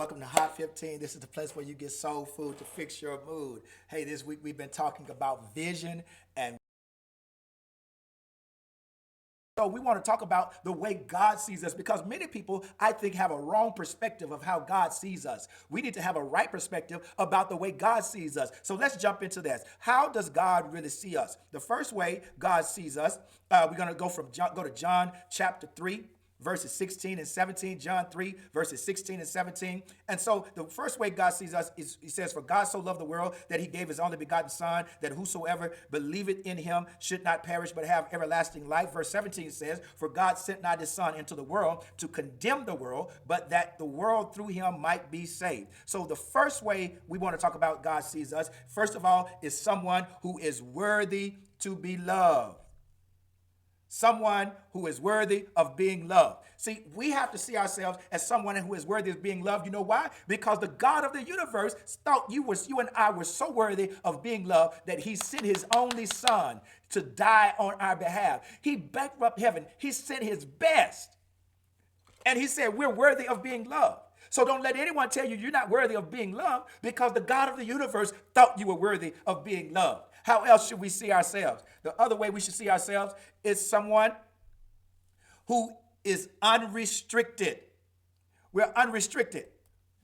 Welcome to Hot 15. This is the place where you get soul food to fix your mood. Hey, this week we've been talking about vision and so we want to talk about the way God sees us because many people, I think, have a wrong perspective of how God sees us. We need to have a right perspective about the way God sees us. So let's jump into this. How does God really see us? The first way God sees us, we're going to go to John chapter 3. Verses 16 and 17, John 3, verses 16 and 17. And so the first way God sees us is, he says, for God so loved the world that he gave his only begotten son, that whosoever believeth in him should not perish but have everlasting life. Verse 17 says, for God sent not his son into the world to condemn the world, but that the world through him might be saved. So the first way we want to talk about God sees us, first of all, is someone who is worthy to be loved. Someone who is worthy of being loved. See, we have to see ourselves as someone who is worthy of being loved. You know why? Because the God of the universe thought you and I were so worthy of being loved that he sent his only son to die on our behalf. He bankrupt heaven. He sent his best. And he said, we're worthy of being loved. So don't let anyone tell you you're not worthy of being loved because the God of the universe thought you were worthy of being loved. How else should we see ourselves? The other way we should see ourselves is someone who is unrestricted. We're unrestricted,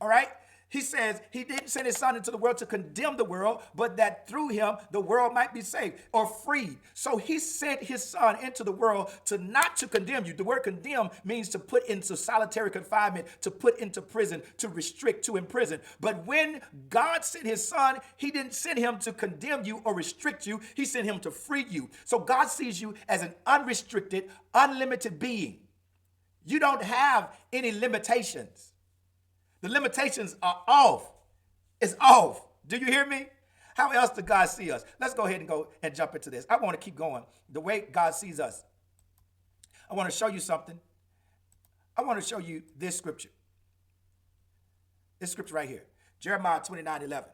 all right? He says he didn't send his son into the world to condemn the world, but that through him the world might be saved or freed. So he sent his son into the world not to condemn you. The word condemn means to put into solitary confinement, to put into prison, to restrict, to imprison. But when God sent his son, he didn't send him to condemn you or restrict you. He sent him to free you. So God sees you as an unrestricted, unlimited being. You don't have any limitations. The limitations are off. It's off. Do you hear me? How else does God see us? Let's go ahead and jump into this. I want to keep going. The way God sees us. I want to show you something. I want to show you this scripture. This scripture right here. Jeremiah 29:11.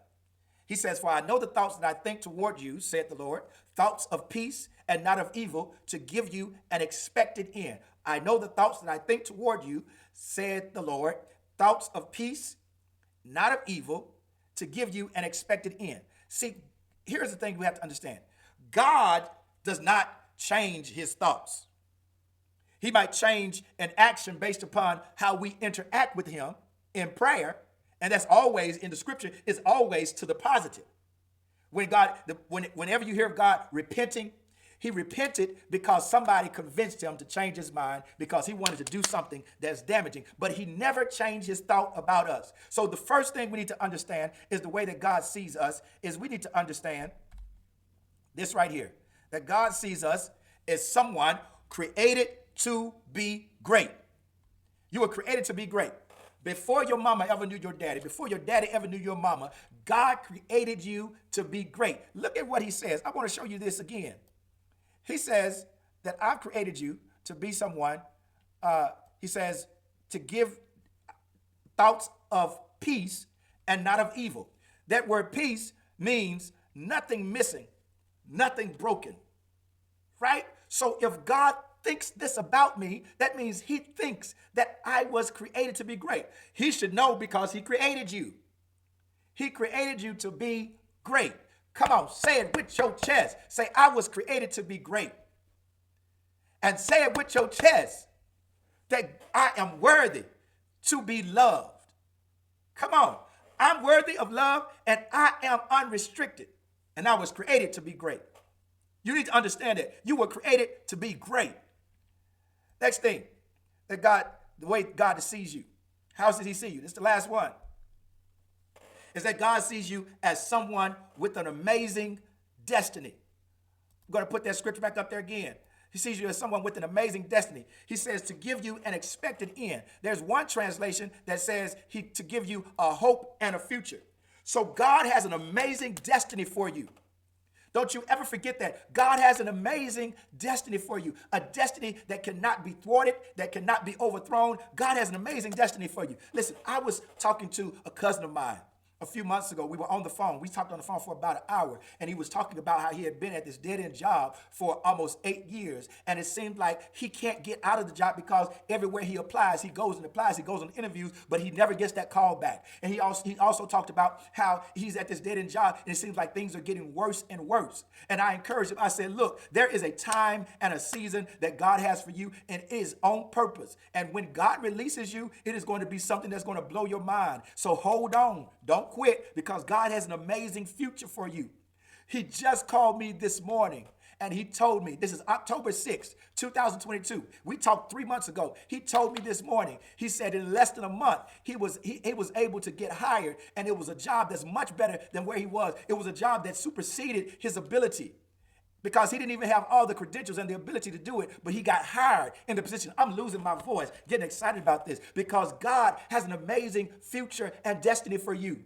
He says, for I know the thoughts that I think toward you, said the Lord, thoughts of peace and not of evil, to give you an expected end. I know the thoughts that I think toward you, said the Lord, thoughts of peace, not of evil, to give you an expected end. See, here's the thing we have to understand. God does not change his thoughts. He might change an action based upon how we interact with him in prayer, and that's always in the scripture, is always to the positive. Whenever you hear of God repenting, he repented because somebody convinced him to change his mind because he wanted to do something that's damaging. But he never changed his thought about us. So the first thing we need to understand is the way that God sees us is we need to understand this right here. That God sees us as someone created to be great. You were created to be great. Before your mama ever knew your daddy, before your daddy ever knew your mama, God created you to be great. Look at what he says. I want to show you this again. He says that I've created you to be someone, he says, to give thoughts of peace and not of evil. That word peace means nothing missing, nothing broken, right? So if God thinks this about me, that means he thinks that I was created to be great. He should know because he created you. He created you to be great. Come on, say it with your chest. Say, I was created to be great. And say it with your chest that I am worthy to be loved. Come on, I'm worthy of love and I am unrestricted. And I was created to be great. You need to understand that. You were created to be great. Next thing, the way God sees you. How does he see you? This is the last one. Is that God sees you as someone with an amazing destiny. I'm going to put that scripture back up there again. He sees you as someone with an amazing destiny. He says to give you an expected end. There's one translation that says to give you a hope and a future. So God has an amazing destiny for you. Don't you ever forget that. God has an amazing destiny for you. A destiny that cannot be thwarted, that cannot be overthrown. God has an amazing destiny for you. Listen, I was talking to a cousin of mine. A few months ago, we were on the phone. We talked on the phone for about an hour, and he was talking about how he had been at this dead-end job for almost 8 years, and it seemed like he can't get out of the job because everywhere he applies, he goes and applies, he goes on interviews, but he never gets that call back. And he also talked about how he's at this dead-end job, and it seems like things are getting worse and worse. And I encouraged him. I said, look, there is a time and a season that God has for you, and it is on purpose. And when God releases you, it is going to be something that's going to blow your mind. So hold on. Don't quit, because God has an amazing future for you. He just called me this morning and he told me, this is October 6th, 2022. We talked 3 months ago. He told me this morning, he said in less than a month, he was able to get hired, and it was a job that's much better than where he was. It was a job that superseded his ability, because he didn't even have all the credentials and the ability to do it, but he got hired in the position. I'm losing my voice, getting excited about this, because God has an amazing future and destiny for you.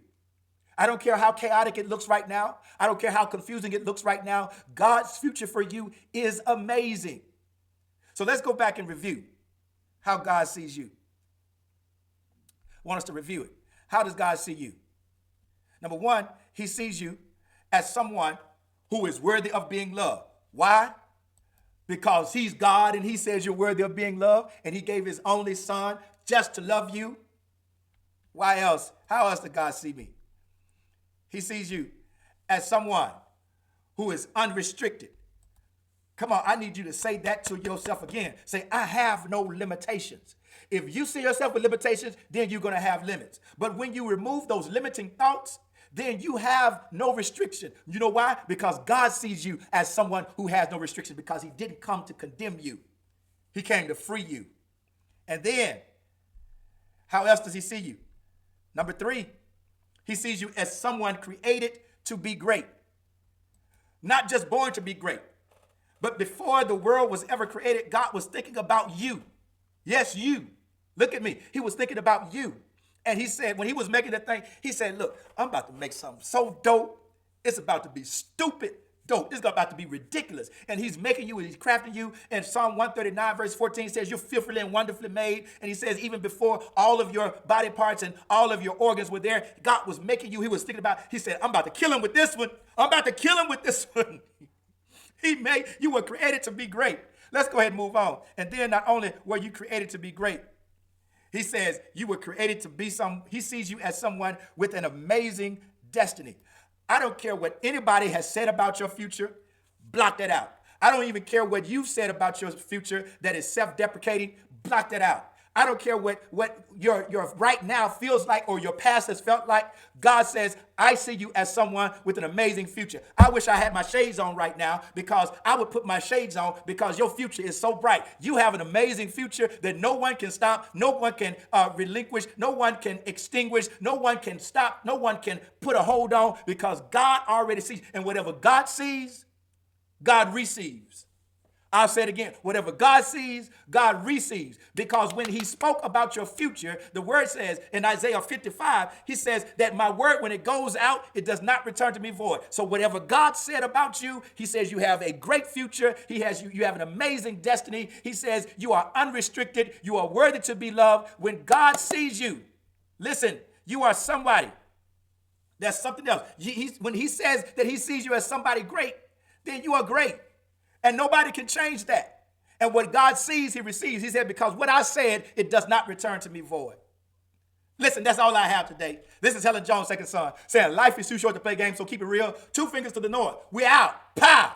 I don't care how chaotic it looks right now. I don't care how confusing it looks right now. God's future for you is amazing. So let's go back and review how God sees you. I want us to review it. How does God see you? Number one, he sees you as someone who is worthy of being loved. Why? Because he's God and he says you're worthy of being loved, and he gave his only son just to love you. Why else? How else did God see me? He sees you as someone who is unrestricted. Come on, I need you to say that to yourself again. Say, I have no limitations. If you see yourself with limitations, then you're going to have limits. But when you remove those limiting thoughts, then you have no restriction. You know why? Because God sees you as someone who has no restriction, because he didn't come to condemn you. He came to free you. And then, how else does he see you? Number three, he sees you as someone created to be great. Not just born to be great, but before the world was ever created, God was thinking about you. Yes, you. Look at me. He was thinking about you. And he said, when he was making the thing, he said, look, I'm about to make something so dope. It's about to be stupid dope. It's about to be ridiculous. And he's making you and he's crafting you. And Psalm 139 verse 14 says you're fearfully and wonderfully made. And he says even before all of your body parts and all of your organs were there, God was making you. He was thinking about, he said, I'm about to kill him with this one. I'm about to kill him with this one. You were created to be great. Let's go ahead and move on. And then not only were you created to be great, he says you were created to be he sees you as someone with an amazing destiny. I don't care what anybody has said about your future. Block that out. I don't even care what you've said about your future that is self-deprecating. Block that out. I don't care what your right now feels like or your past has felt like. God says, I see you as someone with an amazing future. I wish I had my shades on right now, because I would put my shades on, because your future is so bright. You have an amazing future that no one can stop, no one can relinquish, no one can extinguish, no one can stop, no one can put a hold on, because God already sees. And whatever God sees, God receives. I'll say it again. Whatever God sees, God receives. Because when he spoke about your future, the word says in Isaiah 55, he says that my word, when it goes out, it does not return to me void. So whatever God said about you, he says you have a great future. You have an amazing destiny. He says you are unrestricted. You are worthy to be loved. When God sees you, listen, you are somebody. That's something else. When he says that he sees you as somebody great, then you are great. And nobody can change that. And what God sees, he receives. He said, because what I said, it does not return to me void. Listen, that's all I have today. This is Helen Jones, second son, saying life is too short to play games, so keep it real. 2 fingers to the north. We're out. Pow!